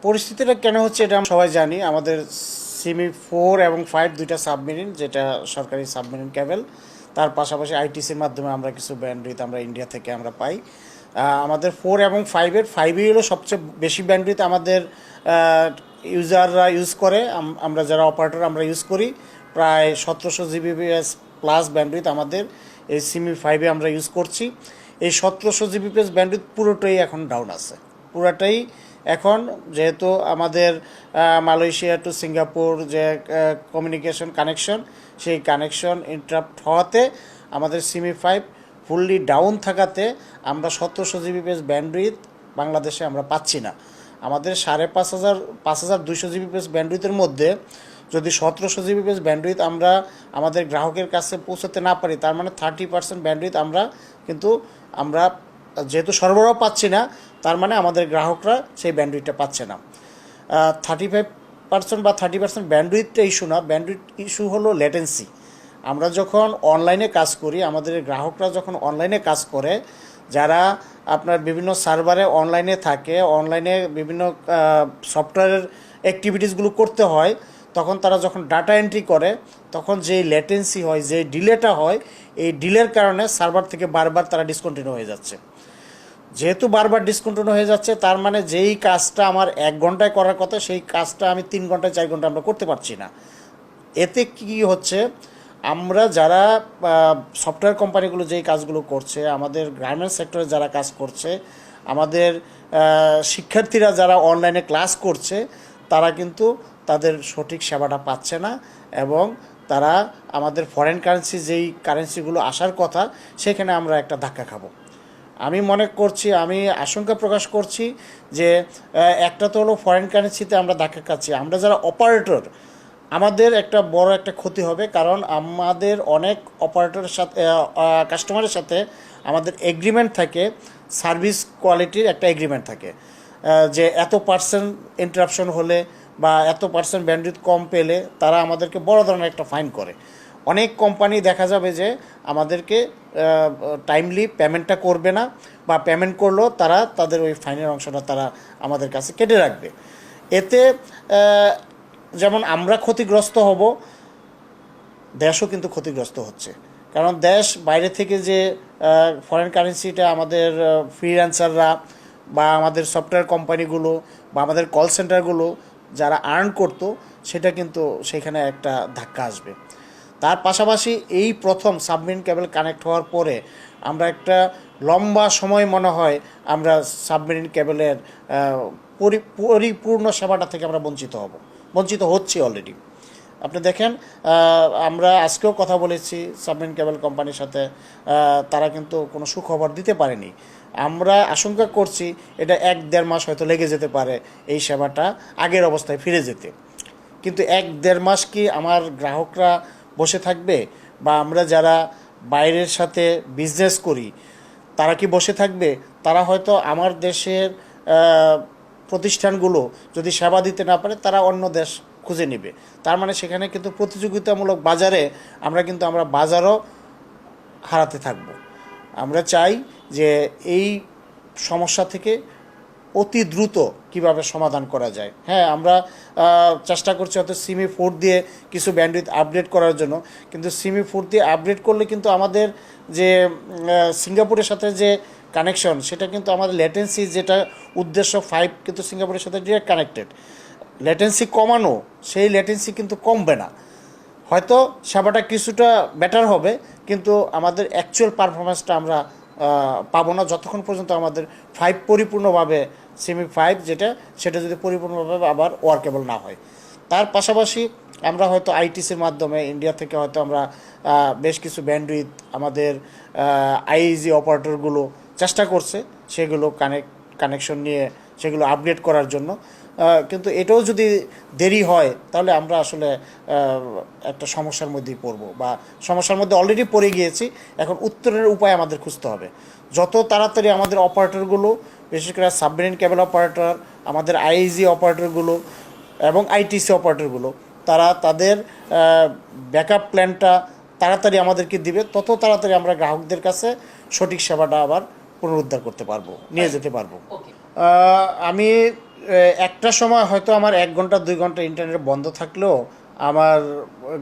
পরিস্থিতিটা কেন হচ্ছে এটা আমরা সবাই জানি। আমাদের সিমি 4 এবং 5 দুইটা সাবমেরিন, যেটা সরকারি সাবমেরিন কেবল, তার পাশাপাশি আইটিসির মাধ্যমে আমরা কিছু ব্যান্ডউইথ আমরা ইন্ডিয়া থেকে আমরা পাই। আমাদের 4 এবং 5-এই হলো সবচেয়ে বেশি ব্যান্ডউইথ আমাদের ইউজাররা ইউজ করে। আমরা যারা অপারেটর আমরা ইউজ করি, প্রায় 1700 জিবিপিএস প্লাস ব্যান্ডউইথ আমাদের এই সিমি 5-এ আমরা ইউজ করছি। এই 1700 জিবিপিএস ব্যান্ডউইথ পুরোটাই এখন ডাউন আছে, পুরোটাই এখন, যেহেতু আমাদের মালয়েশিয়া টু সিঙ্গাপুর যে কমিউনিকেশন কানেকশন, সেই কানেকশন ইন্টারাপ্ট হওয়াতে আমাদের সিমি 5 ফুললি ডাউন থাকাতে আমরা 1700 জিবিপিএস ব্যান্ডউইথ বাংলাদেশে আমরা পাচ্ছি না। আমাদের 5200 জিবিপিএস ব্যান্ডউইথের মধ্যে যদি 1700 জিবিপিএস ব্যান্ডউইথ আমরা আমাদের গ্রাহকের কাছে পৌঁছাতে না পারি, তার মানে 30% ব্যান্ডউইথ আমরা যেহেতু সরবরাহ পাচ্ছি না, তার মানে আমাদের গ্রাহকরা সেই ব্যান্ডউইথটা পাচ্ছে না। 35% বা 30% ব্যান্ডউইথটা ইস্যু না, ব্যান্ডউইথ ইস্যু হলো লেটেন্সি। আমরা যখন অনলাইনে কাজ করি, আমাদের গ্রাহকরা যখন অনলাইনে কাজ করে, যারা আপনার বিভিন্ন সার্ভারে অনলাইনে থাকে, অনলাইনে বিভিন্ন সফটওয়্যারের অ্যাক্টিভিটিসগুলো করতে হয়, তখন তারা যখন ডাটা এন্ট্রি করে, তখন যেই লেটেন্সি হয়, যে ডিলেটা হয়, এই ডিলের কারণে সার্ভার থেকে বারবার তারা ডিসকন্টিনিউ হয়ে যাচ্ছে। যেহেতু বারবার ডিসকন্টিনিউ হয়ে যাচ্ছে, তার মানে যেই কাজটা আমার 1 ঘন্টায় করার কথা, সেই কাজটা আমি 3 ঘন্টায় 4 ঘন্টা আমরা করতে পারছি না। এতে কি হচ্ছে, আমরা যারা সফটওয়্যার কোম্পানিগুলো যেই কাজগুলো করছে, আমাদের গার্মেন্টস সেক্টরে যারা কাজ করছে, আমাদের শিক্ষার্থীরা যারা অনলাইনে ক্লাস করছে, তারা কিন্তু তাদের সঠিক সেবাটা পাচ্ছে না, এবং তারা আমাদের ফরেন কারেন্সি যেই কারেন্সিগুলো আসার কথা, সেখানে আমরা একটা ধাক্কা খাবো। আমি মনে করছি, আমি আশঙ্কা প্রকাশ করছি যে একটা তো হলো ফরেন কারেন্সিতে আমরা ধাক্কা খাচ্ছি, আমরা যারা অপারেটর, আমাদের একটা বড় একটা ক্ষতি হবে। কারণ আমাদের অনেক অপারেটরের সাথে, কাস্টমারের সাথে আমাদের এগ্রিমেন্ট থাকে, সার্ভিস কোয়ালিটির একটা এগ্রিমেন্ট থাকে, যে এত পার্সেন্ট ইন্টারাপশন হলে বা এত পার্সেন্ট ব্যান্ডউইথ কম পেলে তারা আমাদেরকে বড় ধরনের একটা ফাইন করে। অনেক কোম্পানি দেখা যাবে যে আমাদেরকে টাইমলি পেমেন্টটা করবে না, বা পেমেন্ট করলেও তারা তাদের ওই ফাইনের অংশটা তারা আমাদের কাছে কেটে রাখবে। এতে যেমন আমরা ক্ষতিগ্রস্ত হব, দেশও কিন্তু ক্ষতিগ্রস্ত হচ্ছে। কারণ দেশ বাইরে থেকে যে ফরেন কারেন্সিটা আমাদের ফ্রিল্যান্সাররা বা আমাদের সফটওয়্যার কোম্পানিগুলো বা আমাদের কল সেন্টারগুলো যারা আর্ন করতো, সেটা কিন্তু সেখানে একটা ধাক্কা আসবে। তার পাশাপাশি এই প্রথম সাবমেরিন কেবল কানেক্ট হওয়ার পরে আমরা একটা লম্বা সময় মনে হয় আমরা সাবমেরিন কেবলের পরিপূর্ণ সেবাটা থেকে আমরা বঞ্চিত হচ্ছি অলরেডি। আপনি দেখেন, আমরা আজকেও কথা বলেছি সাবমেরিন কেবল কোম্পানির সাথে, তারা কিন্তু কোনো সুখবর দিতে পারেনি। আমরা আশঙ্কা করছি এটা 1-1.5 মাস হয়তো লেগে যেতে পারে এই সেবাটা আগের অবস্থায় ফিরে যেতে। কিন্তু 1-1.5 মাস কি আমার গ্রাহকরা বসে থাকবে, বা আমরা যারা বাইরের সাথে বিজনেস করি তারা কি বসে থাকবে? তারা হয়তো আমার দেশের প্রতিষ্ঠানগুলো যদি সেবা দিতে না পারে, তারা অন্য দেশ খুঁজে নেবে। তার মানে সেখানে কিন্তু প্রতিযোগিতামূলক বাজারে আমরা বাজারও হারাতে থাকব। আমরা চাই যে এই সমস্যা থেকে অতি দ্রুত কিভাবে সমাধান করা যায়। হ্যাঁ, আমরা চেষ্টা করছি হয়তো সিমি 4 দিয়ে কিছু ব্যান্ডউইথ আপডেট করার জন্য, কিন্তু সিমি 4 দিয়ে আপডেট করলে কিন্তু আমাদের যে সিঙ্গাপুরের সাথে যে কানেকশন, সেটা কিন্তু আমাদের লেটেন্সি যেটা উদ্দেশ্য 5 কিন্তু সিঙ্গাপুরের সাথে ডিরেক্ট কানেক্টেড। লেটেন্সি কমানো, সেই লেটেন্সি কিন্তু কমবে না। হয়তো সেবাটা কিছুটা বেটার হবে, কিন্তু আমাদের অ্যাকচুয়াল পারফরমেন্সটা আমরা পাবো না যতক্ষণ পর্যন্ত আমাদের 5 পরিপূর্ণভাবে, সিমি 5 সেটা যদি পরিপূর্ণভাবে আবার ওয়ার্কেবল না হয়। তার পাশাপাশি আমরা হয়তো আইটিসির মাধ্যমে ইন্ডিয়া থেকে হয়তো আমরা বেশ কিছু ব্যান্ডউইথ আমাদের আইইজি অপারেটরগুলো চেষ্টা করছে সেগুলো কানেকশন নিয়ে সেগুলো আপগ্রেড করার জন্য। কিন্তু এটাও যদি দেরি হয়, তাহলে আমরা আসলে একটা সমস্যার মধ্যেই পড়ব, বা সমস্যার মধ্যে অলরেডি পড়ে গিয়েছি। এখন উত্তরের উপায় আমাদের খুঁজতে হবে। যত তাড়াতাড়ি আমাদের অপারেটরগুলো, বিশেষ করে সাবমেরিন কেবল অপারেটর, আমাদের আইইজি অপারেটরগুলো এবং আইটিসি অপারেটরগুলো, তারা তাদের ব্যাকআপ প্ল্যানটা তাড়াতাড়ি আমাদেরকে দিবে, তত তাড়াতাড়ি আমরা গ্রাহকদের কাছে সঠিক সেবাটা আবার পুনরুদ্ধার করতে পারবো, নিয়ে যেতে পারবো। আমি একটা সময় হয়তো আমার 1 ঘন্টা 2 ঘন্টা ইন্টারনেট বন্ধ থাকলেও আমার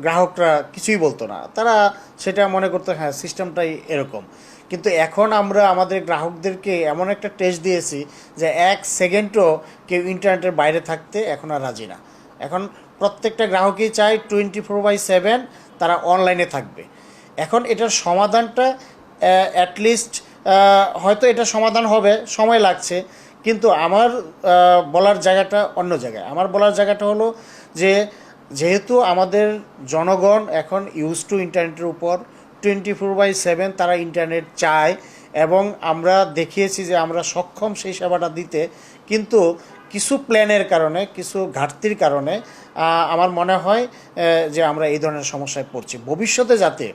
গ্রাহকরা কিছুই বলতো না, তারা সেটা মনে করতো হ্যাঁ সিস্টেমটাই এরকম। কিন্তু এখন আমরা আমাদের গ্রাহকদেরকে এমন একটা টেস্ট দিয়েছি যে 1 সেকেন্ডও কেউ ইন্টারনেটের বাইরে থাকতে এখন আর রাজি না। এখন প্রত্যেকটা গ্রাহকই চায় 24/7 তারা অনলাইনে থাকবে। এখন এটার সমাধানটা অ্যাটলিস্ট হয়তো এটা সমাধান হবে, সময় লাগছে, কিন্তু আমার বলার জায়গাটা অন্য জায়গায়। আমার বলার জায়গাটা হলো যে যেহেতু আমাদের জনগণ এখন ইউজ টু ইন্টারনেটের উপর 24/7 তারা ইন্টারনেট চায়, এবং আমরা দেখিয়েছি যে আমরা সক্ষম সেই সেবাটা দিতে, কিন্তু কিছু প্ল্যানের কারণে, কিছু ঘাটতির কারণে আমার মনে হয় যে আমরা এই ধরনের সমস্যায় পড়ছি। ভবিষ্যতে যাতে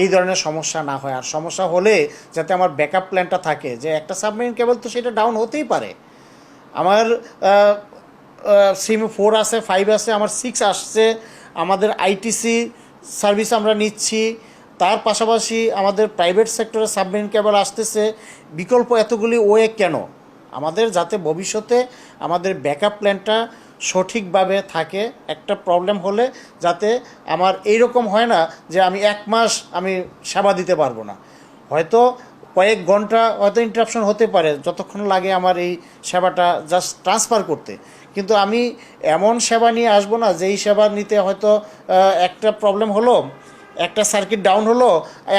এই ধরনের সমস্যা না হয়, আর সমস্যা হলে যাতে আমার ব্যাকআপ প্ল্যানটা থাকে, যে একটা সাবমেরিন কেবল তো সেটা ডাউন হতেই পারে। আমার সিম 4 আছে, 5 আছে, আমার 6 আসছে, আমাদের আইটিসি সার্ভিস আমরা নিচ্ছি, তার পাশাপাশি আমাদের প্রাইভেট সেক্টরে সাবমেরিন কেবল আসতেছে, বিকল্প এতগুলি ওয়ে কেন? আমাদের যাতে ভবিষ্যতে আমাদের ব্যাকআপ প্ল্যানটা সঠিকভাবে থাকে, একটা প্রবলেম হলে যাতে আমার এইরকম হয় না যে আমি 1 মাস আমি সেবা দিতে পারবো না। হয়তো কয়েক ঘন্টা হয়তো ইন্টারাপশন হতে পারে, যতক্ষণ লাগে আমার এই সেবাটা জাস্ট ট্রান্সফার করতে, কিন্তু আমি এমন সেবা নিয়ে আসবো না যেই সেবা নিতে হয়তো একটা প্রবলেম হলো, একটা সার্কিট ডাউন হলো,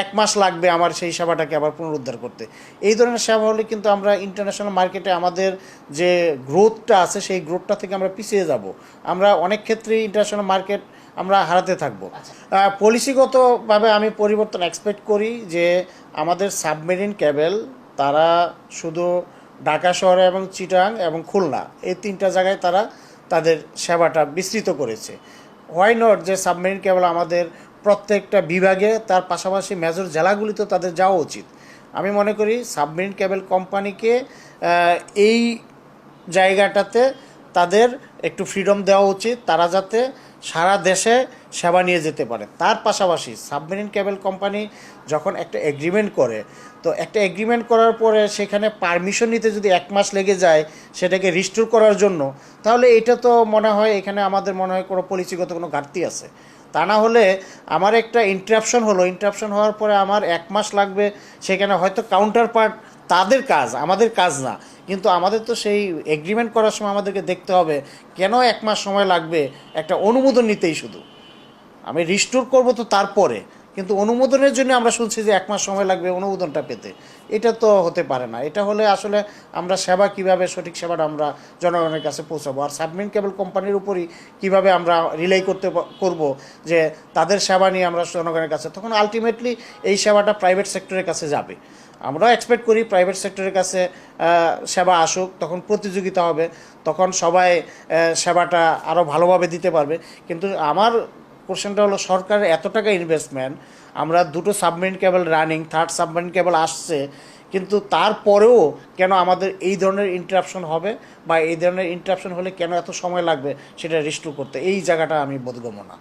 1 মাস লাগবে আমার সেই সেবাটাকে আবার পুনরুদ্ধার করতে। এই ধরনের সেবা হলে কিন্তু আমরা ইন্টারন্যাশনাল মার্কেটে আমাদের যে গ্রোথটা আছে সেই গ্রোথটা থেকে আমরা পিছিয়ে যাব। আমরা অনেক ক্ষেত্রেই ইন্টারন্যাশনাল মার্কেট আমরা হারাতে থাকবো। পলিসিগতভাবে আমি পরিবর্তন এক্সপেক্ট করি যে আমাদের সাবমেরিন কেবল তারা শুধু ঢাকা শহরে এবং চিটাং এবং খুলনা এই 3টা জায়গায় তারা তাদের সেবাটা বিস্তৃত করেছে। হোয়াই নট যে সাবমেরিন কেবল আমাদের প্রত্যেকটা বিভাগে, তার পাশাপাশি মেজর জেলাগুলিতেও তাদের যাওয়া উচিত। আমি মনে করি সাবমেরিন কেবল কোম্পানিকে এই জায়গাটাতে তাদের একটু ফ্রিডম দেওয়া উচিত, তারা যাতে সারা দেশে সেবা নিয়ে যেতে পারে। তার পাশাপাশি সাবমেরিন কেবল কোম্পানি যখন একটা এগ্রিমেন্ট করে, তো একটা এগ্রিমেন্ট করার পরে সেখানে পারমিশন নিতে যদি 1 মাস লেগে যায় সেটাকে রিস্টোর করার জন্য, তাহলে এটা তো মনে হয় এখানে আমাদের মনে হয় কোনো পলিসিগত কোনো ঘাটতি আছে। তা না হলে আমার একটা ইন্টারাপশন হলো, ইন্টারাপশন হওয়ার পরে আমার 1 মাস লাগবে, সেখানে হয়তো কাউন্টার পার্ট তাদের কাজ, আমাদের কাজ না, কিন্তু আমাদের তো সেই এগ্রিমেন্ট করার সময় আমাদেরকে দেখতে হবে কেন 1 মাস সময় লাগবে একটা অনুমোদন নিতেই। শুধু আমি রিস্টোর করব তো তারপরে, কিন্তু অনুমোদনের জন্য আমরা শুনছি যে 1 মাস সময় লাগবে অনুমোদনটা পেতে। এটা তো হতে পারে না। এটা হলে আসলে আমরা সেবা কীভাবে, সঠিক সেবাটা আমরা জনগণের কাছে পৌঁছাবো, আর সাবমেরিন কেবল কোম্পানির উপরই কীভাবে আমরা রিলাই করব যে তাদের সেবা নিয়ে আমরা জনগণের কাছে, তখন আলটিমেটলি এই সেবাটা প্রাইভেট সেক্টরের কাছে যাবে। আমরা এক্সপেক্ট করি প্রাইভেট সেক্টরের কাছে সেবা আসুক, তখন প্রতিযোগিতা হবে, তখন সবাই সেবাটা আরও ভালোভাবে দিতে পারবে। কিন্তু আমার কোশ্চেনটা হলো সরকারের এত টাকা ইনভেস্টমেন্ট, আমরা 2টো submarine cable running, 3rd submarine cable আসছে, কিন্তু তারপরেও কেন আমাদের এই ধরনের ইন্টারাপশন হবে, বা এই ধরনের ইন্টারাপশন হলে কেন এত সময় লাগবে সেটা রিস্টোর করতে, এই জায়গাটা আমি বোধগম্য না।